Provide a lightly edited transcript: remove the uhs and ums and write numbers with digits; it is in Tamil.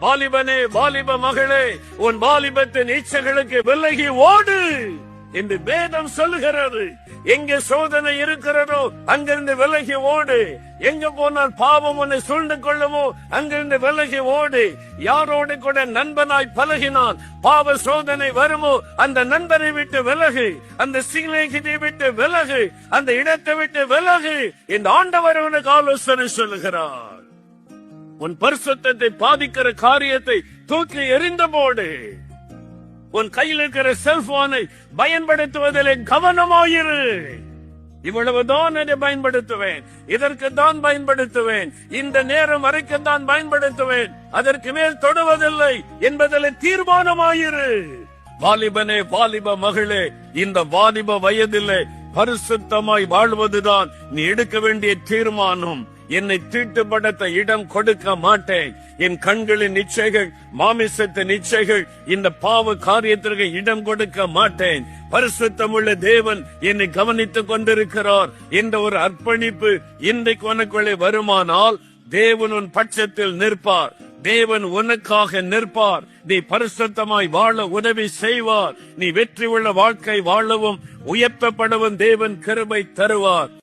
வாலிபனே, வாலிப மகளே, உன் வாலிபத்தின் இச்சைகளுக்கு விலகி ஓடு என்று வேதம் சொல்லுகிறது. எங்க சோதனை இருக்கிறதோ அங்கிருந்து விலகி ஓடு. எங்க போனால் பாவம் உன்னை சூழ்ந்து கொள்ளுமோ அங்கிருந்து விலகி ஓடு. யாரோடு கூட நண்பனாய் பழகினால் பாவ சோதனை வருமோ அந்த நண்பரை விட்டு விலகு, அந்த சிலையை விட்டு விலகு, அந்த இடத்தை விட்டு விலகு. இந்த ஆண்டவர் உனக்கு ஆலோசனை சொல்லுகிறார். உன் பரிசுத்தத்தை பாதிக்கிற காரியத்தை தூக்கி எறிந்த போடு. உன் கையில் இருக்கிற செல்போனை பயன்படுத்துவதில் கவனமாயிரு. இவ்வளவுதான் அதை பயன்படுத்துவேன், இதற்கு தான் பயன்படுத்துவேன், இந்த நேரம் வரைக்கும் தான் பயன்படுத்துவேன், அதற்கு மேல் தொடுவதில்லை என்பதில் தீர்மானமாயிரு. வாலிபனே, வாலிப மகளே, இந்த வாலிப வயதிலே பரிசுத்தமாய் வாழ்வதுதான் நீ எடுக்க வேண்டிய தீர்மானம். என்னை தீட்டுப்படுத்த இடம் கொடுக்க மாட்டேன். என் கண்களின் இச்சைகள், மாமிசத்தின் இச்சைகள், இந்த பாவ காரியத்திற்கு இடம் கொடுக்க மாட்டேன். பரிசுத்தமுள்ள தேவன் என்னை கவனித்துக் கொண்டிருக்கிறார் என்ற ஒரு அர்ப்பணிப்பு இன்றைக்கு உனக்குள்ளே வருமானால் தேவன் உன் பட்சத்தில் நிற்பார். தேவன் உனக்காக நிற்பார். நீ பரிசுத்தமாய் வாழ உதவி செய்வார். நீ வெற்றி உள்ள வாழ்க்கை வாழவும் உயர்த்தப்படவும் தேவன் கிருபை தருவார்.